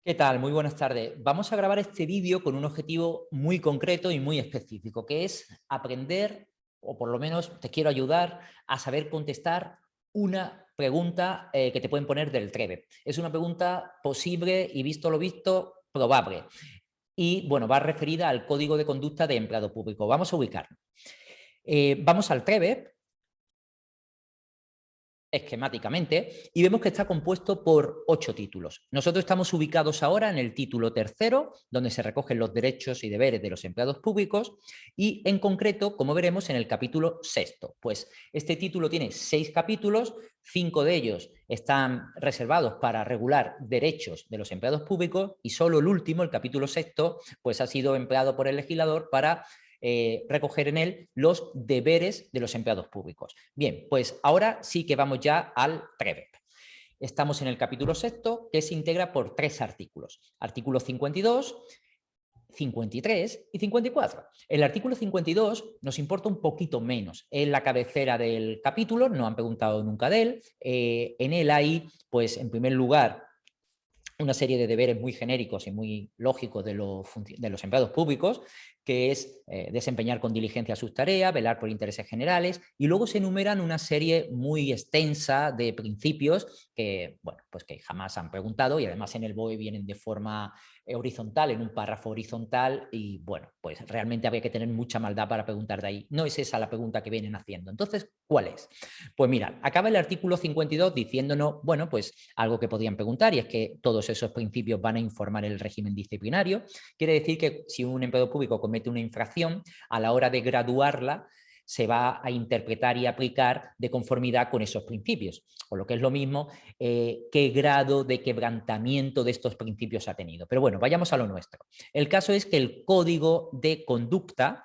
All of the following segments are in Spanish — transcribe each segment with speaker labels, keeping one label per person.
Speaker 1: ¿Qué tal? Muy buenas tardes. Vamos a grabar este vídeo con un objetivo muy concreto y muy específico, que es aprender, o por lo menos te quiero ayudar a saber contestar una pregunta que te pueden poner del TREVE. Es una pregunta posible y visto lo visto, probable. Y bueno, va referida al Código de Conducta de Empleado Público. Vamos a ubicarlo. Vamos al TREVE esquemáticamente y vemos que está compuesto por 8 títulos. Nosotros estamos ubicados ahora en el título tercero, donde se recogen los derechos y deberes de los empleados públicos y en concreto, como veremos, en el capítulo sexto. Pues este título tiene 6 capítulos, 5 de ellos están reservados para regular derechos de los empleados públicos y solo el último, el capítulo sexto, pues ha sido empleado por el legislador para recoger en él los deberes de los empleados públicos. Bien, pues ahora sí que vamos ya al TREVE. Estamos en el capítulo sexto, que se integra por 3 artículos. Artículos 52, 53 y 54. El artículo 52 nos importa un poquito menos. Es la cabecera del capítulo, no han preguntado nunca de él. En él hay, pues, en primer lugar, una serie de deberes muy genéricos y muy lógicos de los empleados públicos, que es desempeñar con diligencia sus tareas, velar por intereses generales, y luego se enumeran una serie muy extensa de principios que, bueno, pues que jamás han preguntado y además en el BOE vienen de forma horizontal, en un párrafo horizontal, y bueno, pues realmente habría que tener mucha maldad para preguntar de ahí. No es esa la pregunta que vienen haciendo. Entonces, ¿cuál es? Pues mira, acaba el artículo 52 diciéndonos, bueno, pues algo que podían preguntar, y es que todos esos principios van a informar el régimen disciplinario. Quiere decir que si un empleado público comete una infracción, a la hora de graduarla, se va a interpretar y aplicar de conformidad con esos principios. O lo que es lo mismo, qué grado de quebrantamiento de estos principios ha tenido. Pero bueno, vayamos a lo nuestro. El caso es que el código de conducta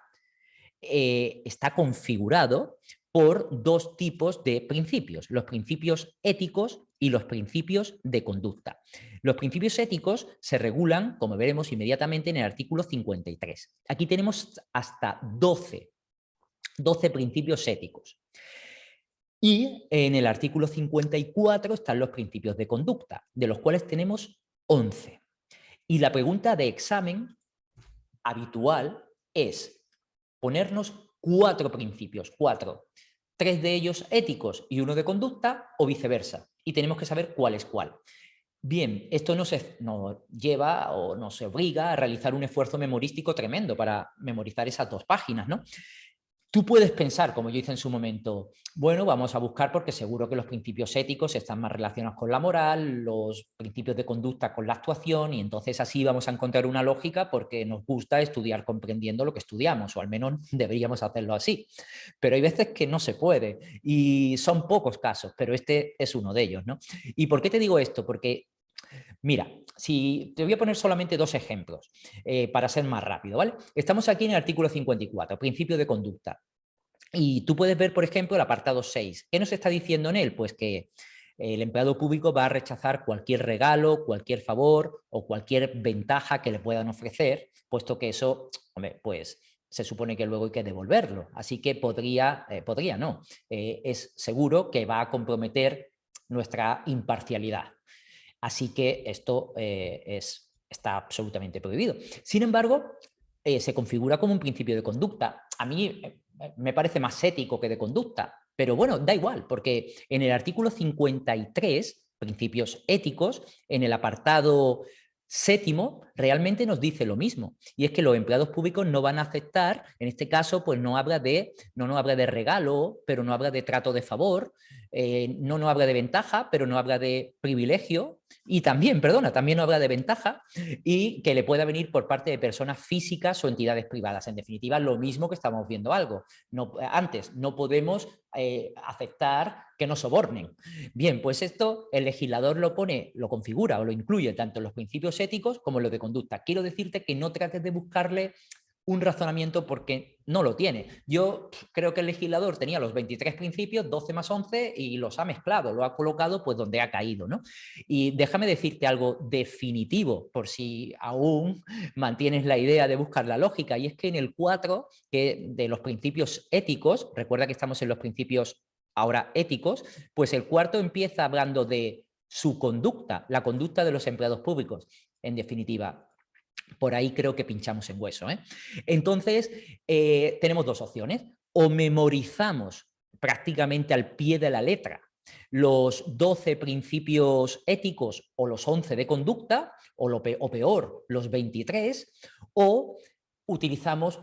Speaker 1: está configurado por 2 tipos de principios, los principios éticos y los principios de conducta. Los principios éticos se regulan, como veremos inmediatamente, en el artículo 53. Aquí tenemos hasta 12 principios éticos. Y en el artículo 54 están los principios de conducta, de los cuales tenemos 11. Y la pregunta de examen habitual es ponernos 4 principios, 4. 3 de ellos éticos y 1 de conducta o viceversa. Y tenemos que saber cuál es cuál. Bien, esto nos lleva o nos obliga a realizar un esfuerzo memorístico tremendo para memorizar esas 2 páginas, ¿no? Tú puedes pensar, como yo hice en su momento, bueno, vamos a buscar porque seguro que los principios éticos están más relacionados con la moral, los principios de conducta con la actuación, y entonces así vamos a encontrar una lógica porque nos gusta estudiar comprendiendo lo que estudiamos, o al menos deberíamos hacerlo así. Pero hay veces que no se puede y son pocos casos, pero este es uno de ellos, ¿no? ¿Y por qué te digo esto? Porque mira, si te voy a poner solamente 2 ejemplos para ser más rápido, ¿vale? Estamos aquí en el artículo 54, principio de conducta. Y tú puedes ver, por ejemplo, el apartado 6. ¿Qué nos está diciendo en él? Pues que el empleado público va a rechazar cualquier regalo, cualquier favor o cualquier ventaja que le puedan ofrecer, puesto que eso, hombre, pues se supone que luego hay que devolverlo. Así que podría no, es seguro que va a comprometer nuestra imparcialidad. Así que esto está absolutamente prohibido. Sin embargo, se configura como un principio de conducta. A mí me parece más ético que de conducta, pero bueno, da igual, porque en el artículo 53, principios éticos, en el apartado séptimo, realmente nos dice lo mismo, y es que los empleados públicos no van a aceptar, en este caso, pues no habla de regalo, pero no habla de trato de favor, no habla de ventaja, pero no habla de privilegio, y también, perdona, también no habla de ventaja, y que le pueda venir por parte de personas físicas o entidades privadas. En definitiva, lo mismo que estamos viendo algo. Antes, no podemos aceptar que nos sobornen. Bien, pues esto el legislador lo pone, lo configura o lo incluye tanto en los principios éticos como en los de conducta. Quiero decirte que no trates de buscarle un razonamiento porque no lo tiene. Yo creo que el legislador tenía los 23 principios, 12 más 11, y los ha mezclado, lo ha colocado pues donde ha caído, ¿no? Y déjame decirte algo definitivo, por si aún mantienes la idea de buscar la lógica, y es que en el 4, que de los principios éticos, recuerda que estamos en los principios ahora éticos, pues el cuarto empieza hablando de su conducta, la conducta de los empleados públicos. En definitiva, por ahí creo que pinchamos en hueso, ¿eh? Entonces, tenemos dos opciones. O memorizamos prácticamente al pie de la letra los 12 principios éticos o los 11 de conducta, o peor, los 23, o utilizamos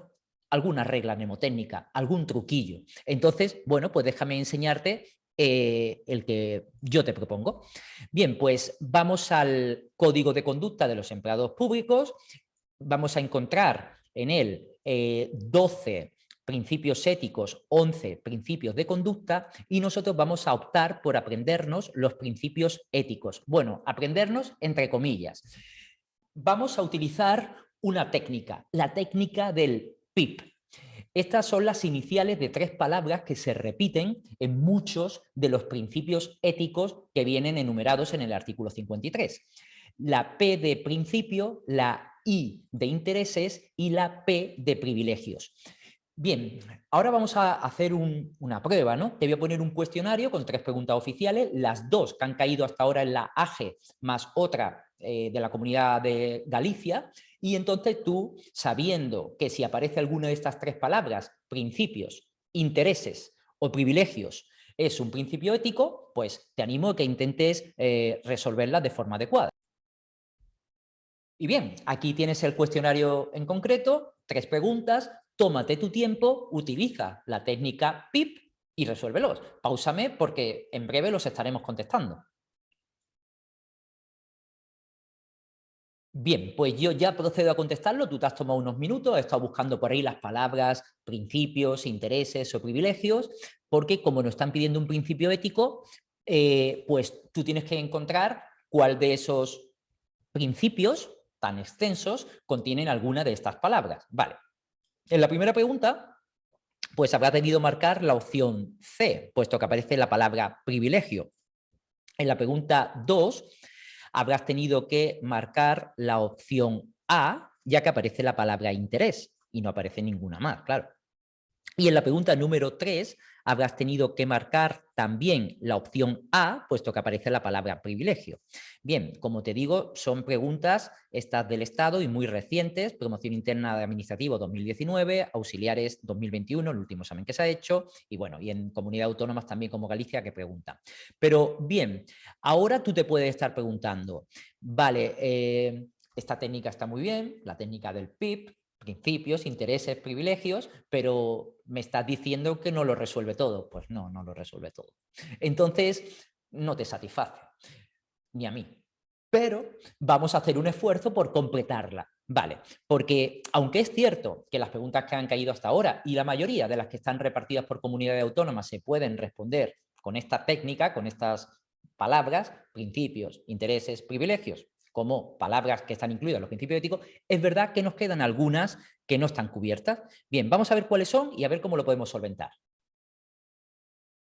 Speaker 1: alguna regla mnemotécnica, algún truquillo. Entonces, bueno, pues déjame enseñarte el que yo te propongo. Bien, pues vamos al código de conducta de los empleados públicos. Vamos a encontrar en él 12 principios éticos, 11 principios de conducta, y nosotros vamos a optar por aprendernos los principios éticos. Bueno, aprendernos entre comillas. Vamos a utilizar una técnica, la técnica del PIP. Estas son las iniciales de 3 palabras que se repiten en muchos de los principios éticos que vienen enumerados en el artículo 53. La P de principio, la I de intereses y la P de privilegios. Bien, ahora vamos a hacer una prueba, ¿no? Te voy a poner un cuestionario con 3 preguntas oficiales, las 2 que han caído hasta ahora en la AGE, más otra de la Comunidad de Galicia, y entonces tú, sabiendo que si aparece alguna de estas 3 palabras, principios, intereses o privilegios, es un principio ético, pues te animo a que intentes resolverla de forma adecuada. Y bien, aquí tienes el cuestionario en concreto, 3 preguntas, tómate tu tiempo, utiliza la técnica PIP y resuélvelos. Páusame porque en breve los estaremos contestando. Bien, pues yo ya procedo a contestarlo, tú te has tomado unos minutos, he estado buscando por ahí las palabras, principios, intereses o privilegios, porque como nos están pidiendo un principio ético, pues tú tienes que encontrar cuál de esos principios tan extensos contienen alguna de estas palabras. Vale. En la primera pregunta, pues habrá debido marcar la opción C, puesto que aparece la palabra privilegio. En la pregunta 2, habrás tenido que marcar la opción A, ya que aparece la palabra interés y no aparece ninguna más, claro. Y en la pregunta número 3 habrás tenido que marcar también la opción A, puesto que aparece la palabra privilegio. Bien, como te digo, son preguntas estas del Estado y muy recientes, promoción interna de administrativo 2019, auxiliares 2021, el último examen que se ha hecho, y bueno, y en comunidades autónomas también como Galicia que preguntan. Pero bien, ahora tú te puedes estar preguntando, vale, esta técnica está muy bien, la técnica del PIP, principios, intereses, privilegios, pero me estás diciendo que no lo resuelve todo. Pues no, no lo resuelve todo. Entonces, no te satisface, ni a mí. Pero vamos a hacer un esfuerzo por completarla. Vale, porque aunque es cierto que las preguntas que han caído hasta ahora y la mayoría de las que están repartidas por comunidades autónomas se pueden responder con esta técnica, con estas palabras, principios, intereses, privilegios, como palabras que están incluidas en los principios éticos, es verdad que nos quedan algunas que no están cubiertas. Bien, vamos a ver cuáles son y a ver cómo lo podemos solventar.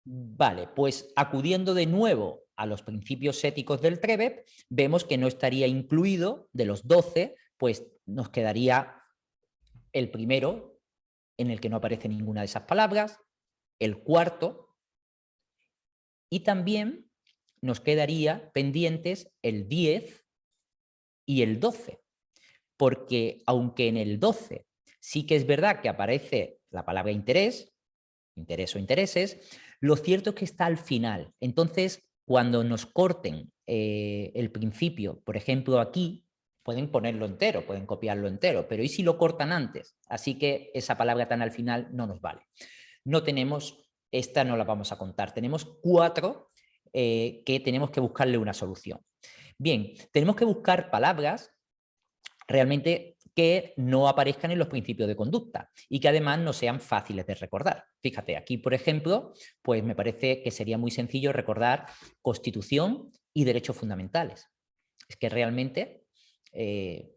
Speaker 1: Vale, pues acudiendo de nuevo a los principios éticos del TREBEP, vemos que no estaría incluido de los 12, pues nos quedaría el primero, en el que no aparece ninguna de esas palabras, el cuarto, y también nos quedaría pendientes el 10 y el 12, porque aunque en el 12 sí que es verdad que aparece la palabra interés, interés o intereses, lo cierto es que está al final. Entonces, cuando nos corten el principio, por ejemplo aquí, pueden ponerlo entero, pueden copiarlo entero, pero ¿y si lo cortan antes? Así que esa palabra tan al final no nos vale. No tenemos, esta no la vamos a contar, tenemos 4 que tenemos que buscarle una solución. Bien, tenemos que buscar palabras realmente que no aparezcan en los principios de conducta y que además no sean fáciles de recordar. Fíjate, aquí, por ejemplo, pues me parece que sería muy sencillo recordar Constitución y derechos fundamentales. Es que realmente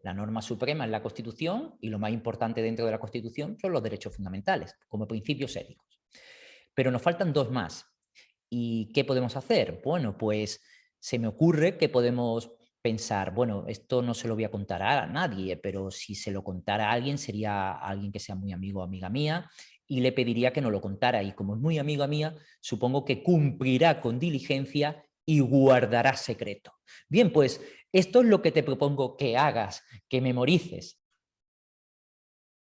Speaker 1: la norma suprema es la Constitución y lo más importante dentro de la Constitución son los derechos fundamentales, como principios éticos. Pero nos faltan 2 más. ¿Y qué podemos hacer? Bueno, pues se me ocurre que podemos pensar, bueno, esto no se lo voy a contar a nadie, pero si se lo contara a alguien sería alguien que sea muy amigo o amiga mía y le pediría que no lo contara. Y como es muy amiga mía, supongo que cumplirá con diligencia y guardará secreto. Bien, pues esto es lo que te propongo que hagas, que memorices.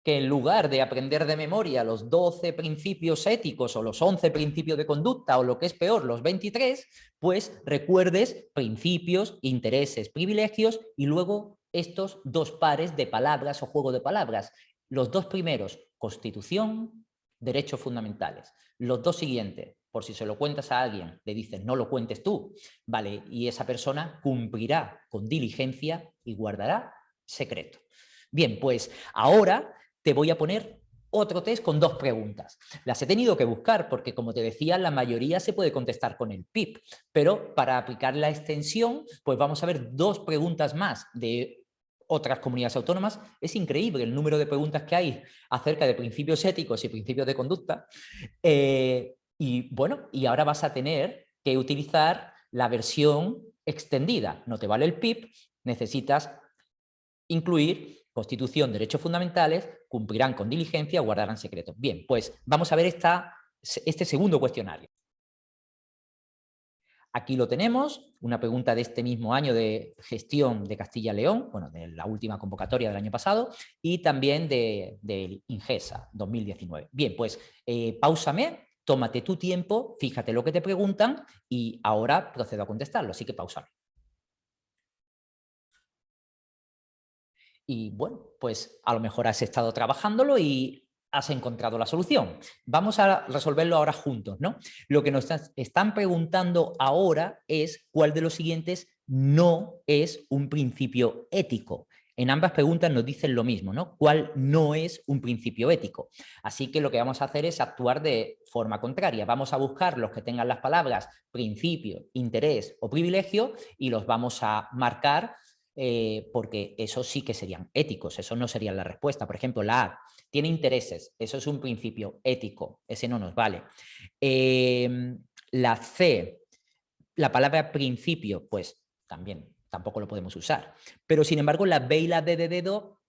Speaker 1: Que en lugar de aprender de memoria los 12 principios éticos o los 11 principios de conducta o lo que es peor, los 23, pues recuerdes principios, intereses, privilegios y luego estos dos pares de palabras o juego de palabras. Los dos primeros, Constitución, derechos fundamentales. Los dos siguientes, por si se lo cuentas a alguien, le dices no lo cuentes tú, vale, y esa persona cumplirá con diligencia y guardará secreto. Bien, pues ahora te voy a poner otro test con dos preguntas. Las he tenido que buscar porque, como te decía, la mayoría se puede contestar con el PIP, pero para aplicar la extensión, pues vamos a ver dos preguntas más de otras comunidades autónomas. Es increíble el número de preguntas que hay acerca de principios éticos y principios de conducta. Y bueno, y ahora vas a tener que utilizar la versión extendida. No te vale el PIP, necesitas incluir Constitución, derechos fundamentales, cumplirán con diligencia, guardarán secreto. Bien, pues vamos a ver este segundo cuestionario. Aquí lo tenemos, una pregunta de este mismo año de gestión de Castilla-León, bueno, de la última convocatoria del año pasado, y también de Ingesa 2019. Bien, pues páusame, tómate tu tiempo, fíjate lo que te preguntan y ahora procedo a contestarlo, así que páusame. Y bueno, pues a lo mejor has estado trabajándolo y has encontrado la solución. Vamos a resolverlo ahora juntos, ¿no? Lo que nos están preguntando ahora es cuál de los siguientes no es un principio ético. En ambas preguntas nos dicen lo mismo, ¿no? ¿Cuál no es un principio ético? Así que lo que vamos a hacer es actuar de forma contraria. Vamos a buscar los que tengan las palabras principio, interés o privilegio y los vamos a marcar porque eso sí que serían éticos, eso no sería la respuesta. Por ejemplo, la A tiene intereses, eso es un principio ético, ese no nos vale. La C, la palabra principio, pues también tampoco lo podemos usar. Pero sin embargo, la B y la D de dedo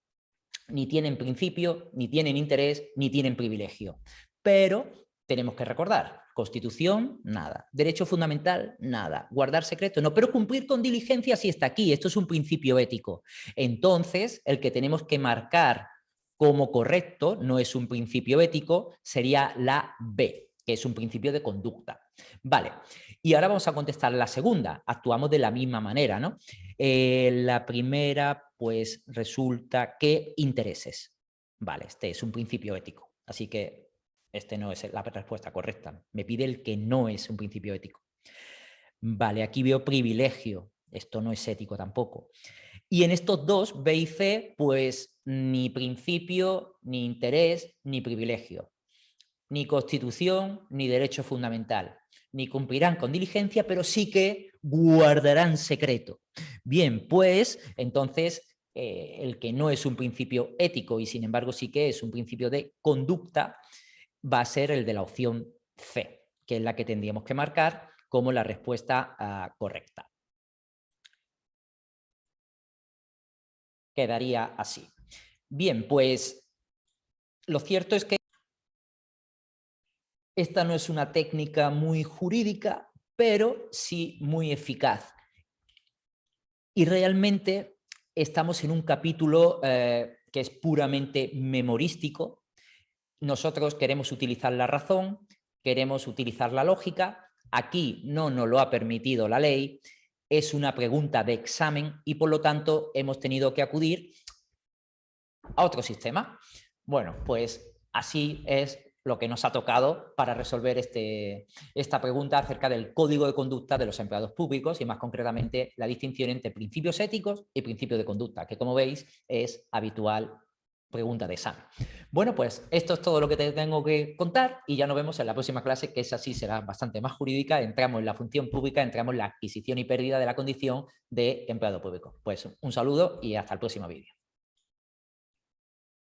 Speaker 1: ni tienen principio, ni tienen interés, ni tienen privilegio. Pero tenemos que recordar, Constitución, nada. Derecho fundamental, nada. Guardar secreto, no. Pero cumplir con diligencia sí está aquí. Esto es un principio ético. Entonces, el que tenemos que marcar como correcto, no es un principio ético, sería la B, que es un principio de conducta. Vale, y ahora vamos a contestar la segunda. Actuamos de la misma manera, ¿no? La primera, pues resulta que intereses. Vale, este es un principio ético. Así que este no es la respuesta correcta. Me pide el que no es un principio ético. Vale, aquí veo privilegio. Esto no es ético tampoco. Y en estos dos, B y C, pues ni principio, ni interés, ni privilegio. Ni constitución, ni derecho fundamental. Ni cumplirán con diligencia, pero sí que guardarán secreto. Bien, pues entonces el que no es un principio ético y sin embargo sí que es un principio de conducta, va a ser el de la opción C, que es la que tendríamos que marcar como la respuesta correcta. Quedaría así. Bien, pues lo cierto es que esta no es una técnica muy jurídica, pero sí muy eficaz. Y realmente estamos en un capítulo que es puramente memorístico. Nosotros queremos utilizar la razón, queremos utilizar la lógica. Aquí no nos lo ha permitido la ley. Es una pregunta de examen y por lo tanto hemos tenido que acudir a otro sistema. Bueno, pues así es lo que nos ha tocado para resolver esta pregunta acerca del código de conducta de los empleados públicos y más concretamente la distinción entre principios éticos y principios de conducta, que como veis es habitual pregunta de examen. Bueno, pues esto es todo lo que te tengo que contar y ya nos vemos en la próxima clase, que esa sí será bastante más jurídica. Entramos en la función pública, entramos en la adquisición y pérdida de la condición de empleado público. Pues un saludo y hasta el próximo vídeo.